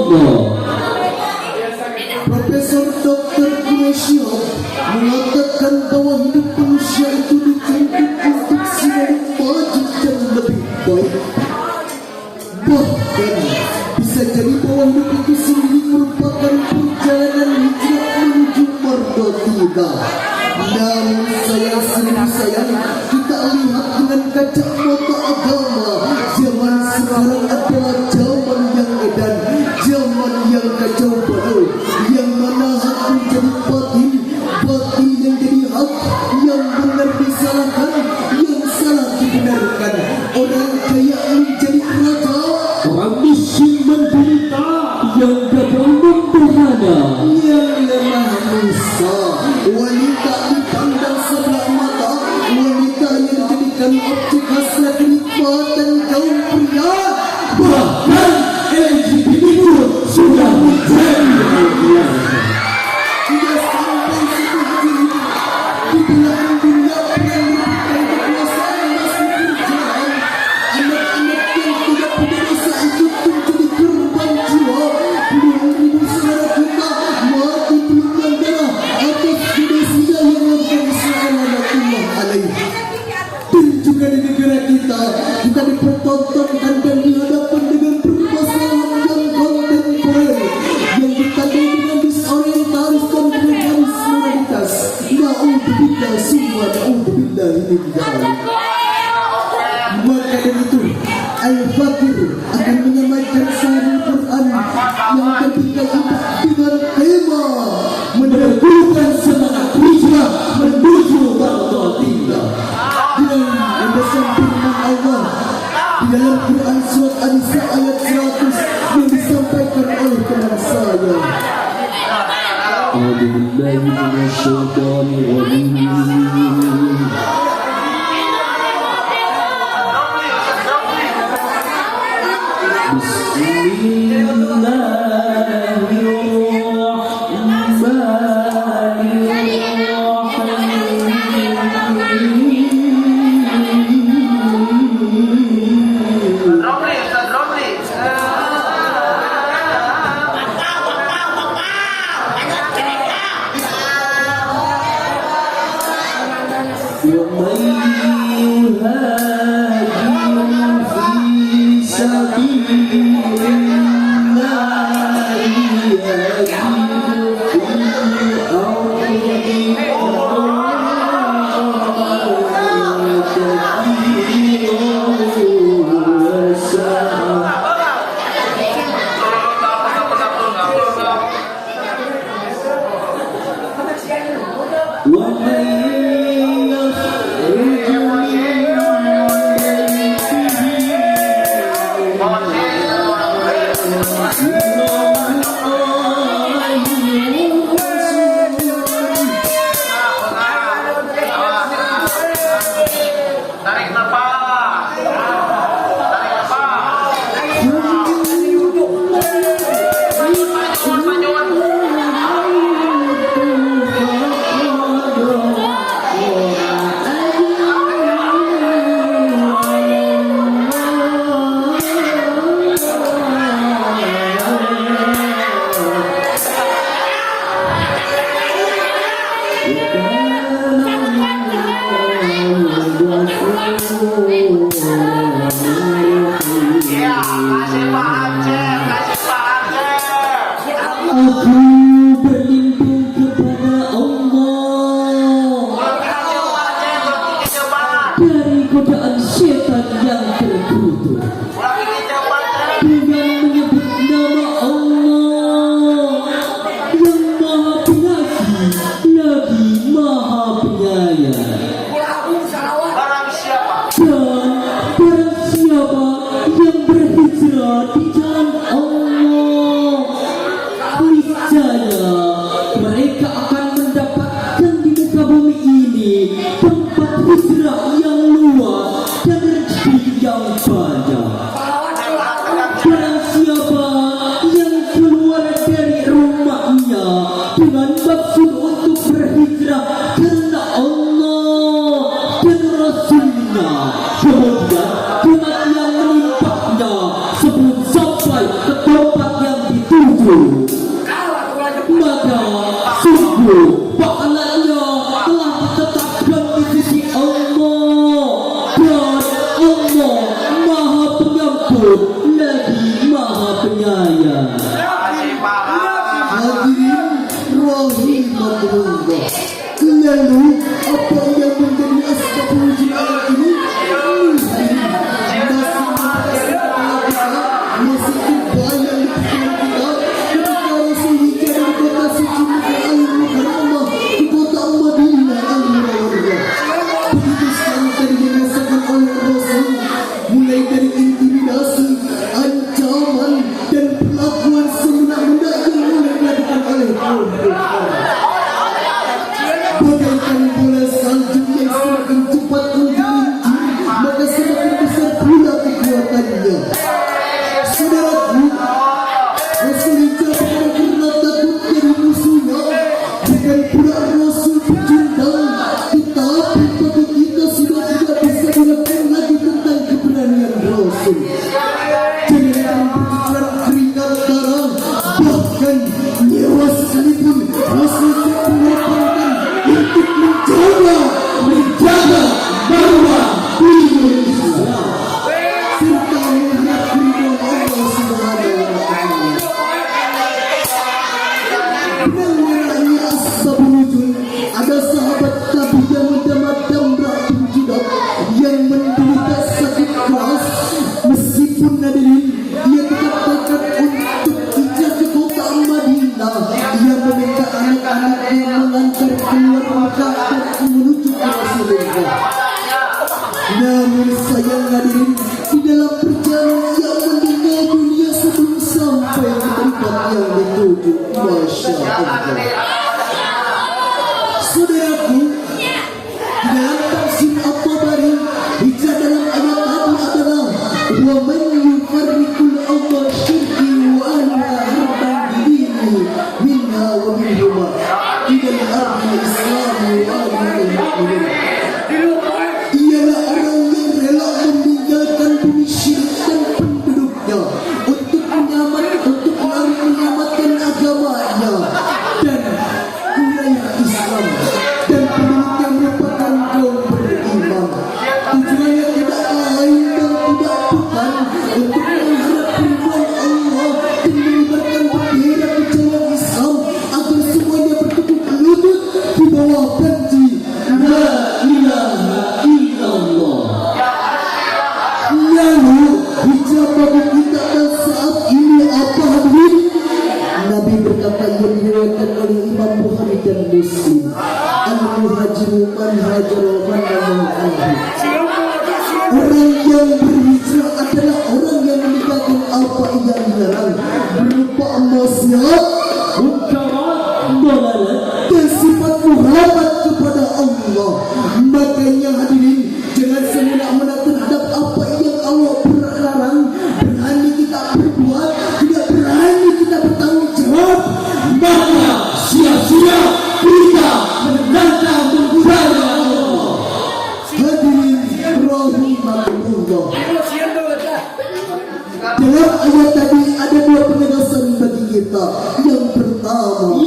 bro. Profesor Dr. Quraisy mengatakan bahwa hidup manusia itu dituntut untuk selalu maju dan lebih baik. Bahkan bisa jadi bahwa hidup itu sendiri merupakan perjalanan hijrah menuju mardhatiga. Namun sayang kita lihat dengan kacamata agama, zaman sekarang adalah zaman yang edan, zaman yang kacau balau, yang mana hak menjadi batil, batil yang jadi hak, yang benar disalahkan, yang salah dibenarkan, orang kaya menjadi raja, Orang miskin menderita, yang gagal memperhana, yang lemah Musa, wanita dipandang sebelah mata, wanita yang dijadikan objek hasrat kenikmatan kaum pria, bahkan LGBT pun sudah menjadi biasa. tidak sampai situ diri di belahan dunia yang merupakan kekuasaan masih berjalan. Anak-anak yang tidak punya dosa itu menjadi korban jiwa. Puluhan ribu saudara kita mati pelukan darah atas dosa-dosa yang melakukan Islamullah alaih. Dan juga di negara kita dipertontonkan dan dihadapkan dengan permasalahan yang kontemporer yang ditandai dengan disorientalis dan radikalitas. Na'udzubillah semua, na'udzubillah ini tidak. Maka dari itu Al-Fakir akan menyampaikan sahih Quran yang ketika dengan tema Meneguhkan semangat hijrah menuju mardhatiga. dengan landasan firman Allah di dalam Quran surat An-Nisa ayat 100 yang disampaikan oleh teman saya. A'udzu billahi minasyaitonir rajim. godaan setan yang terkutuk dengan menyebut nama Allah yang maha pengasih lagi maha penyayang. Dan barang siapa yang berhijrah di jalan Allah, niscaya mereka akan mendapatkan di muka bumi ini tempat hijrah yang luas dan rezeki yang banyak. Barang siapa yang keluar dari rumahnya dengan maksud untuk berhijrah karena Allah dan Rasulnya, kemudian kematian menimpanya sebelum sampai ke tempat yang dituju, maka sungguh pahalanya telah ditetapkan di sisi Allah, dan Allah Maha Pengampun lagi Maha Penyayang. Hadirin rahimahullah. Lalu apa yang menjadi asbabul jihad ini? Masih terbayang di pikiran kita ketika Rasul hijrah dari kota suci Mekah al-Mukarramah ke kota Madinah al-Munawwarah. Begitu sekali tadi dirasakan oleh Rasul, mulai dari intimidasi, ancaman dan perlakuan semena-mena yang mulai dilakukan oleh kaum kufar. Bagaikan bola salju yang semakin cepat menggelincir, maka semakin besar pula kekuatannya. Saudaraku, Rasul hijrah bukan karena takut dari musuhnya, bukan pula Rasul pecundang, tetapi bagi kita sudah tidak bisa dilakukan lagi tentang keberanian Rasul. Jangan berpikiran keringat darah, bahkan nyawa sekalipun Rasul terkorbankan untuk menjaga marwah Indonesia serta melihat ridho Allah Subhanahu wa Ta'ala. Mengenai asbabul nuzul, ada sahabat Nabi yang bernama Damrah bin Judah yang menderita sakit keras. Meskipun hadirin ia tetap tekad untuk hijrah ke kota Madinah, ia meminta anak-anaknya mengantar keluar Mekah dan menuju ke Rasulullah. Namun sayang hadirin, di dalam perjalanan ia meninggal dunia sebelum sampai ke tempat yang dituju. Masya Allah. Saudaraku, di dalam tafsir At-Tabari, hijrah dalam ayat tadi adalah wa man yufarriqul Allah syirki wa ahliha harban bidini minha wa minhuma idal ardi islami wa ahliha mu'minin. Ialah orang yang rela meninggalkan bumi syirik dan penduduknya untuk menyelamatkan agamanya dan wilayah Islam dan penduduk yang merupakan kaum beriman. Tujuannya tidak lain dan tidak bukan untuk mengharap ridwan Allah dan menyebarkan bendera kejayaan Islam agar semuanya bertekuk lutut di bawah banci La ilaha illallah. Lalu hijrah bagi kita dan saat ini apa hadirin? Nabi berkata yang diriwayatkan oleh Imam Bukhari dan Muslim, al-muhajiru man hajara man anhu. Orang yang berhijrah adalah orang yang meninggalkan apa yang dilarang berupa maksiat, munkarat, dalalah dan sifat muhabbah kepada Allah. Makanya hadirin, jangan semena-mena terhadap apa yang Allah larang. Berani kita berbuat, tidak berani kita bertanggung jawab, maka sia-sia kita menentang budaya Allah. Hadirin rahimahullah. Dalam ayat tadi ada dua penegasan bagi kita. Yang pertama,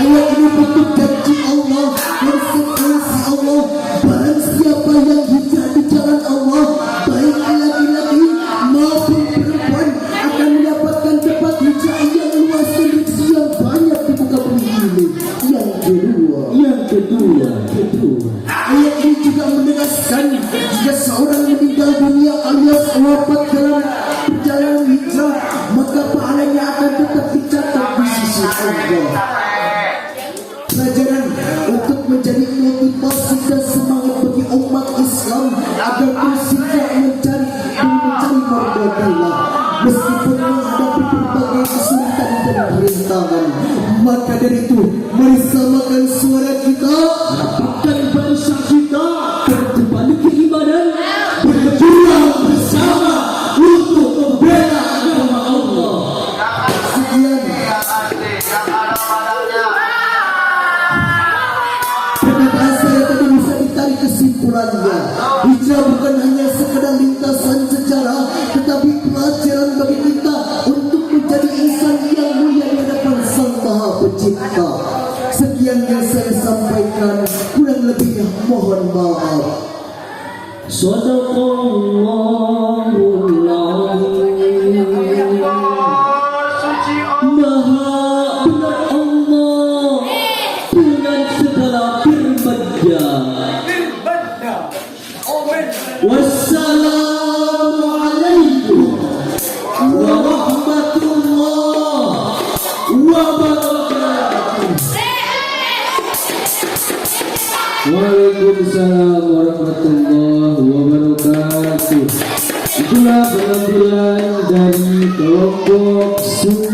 ayat ini bentuk janji Allah, konsekuensi Allah. Barang siapa yang hijrah di jalan Allah, baik laki-laki maupun perempuan, akan mendapatkan tempat hijrah yang luas dan rezeki yang banyak di muka bumi ini. Yang kedua, ayat ini juga menegaskan jika seorang meninggal dunia alias wafat dalam perjalanan hijrah, maka pahalanya akan tetap dicatat tangan. Maka dari itu, mari samakan suara kita, rapatkan barisan kita, berdepan keimanan, berjuang bersama untuk membela agama Allah. sekian perkataan saya tadi bisa ditarik kesimpulannya. Hijrah bukan hanya sekedar lintasan sejarah, tetapi pelajaran bagi kita untuk menjadi insan yang mulia di hadapan Sang Maha Pencipta. Sekian yang saya sampaikan, kurang lebihnya mohon maaf. Sadaqallahul azim. Maha benar Allah dengan segala firman-Nya. Wassalamualaikum warahmatullahi wabarakatuh. Waalaikumsalam warahmatullahi wabarakatuh. Itulah penampilan dari kelompok Sungai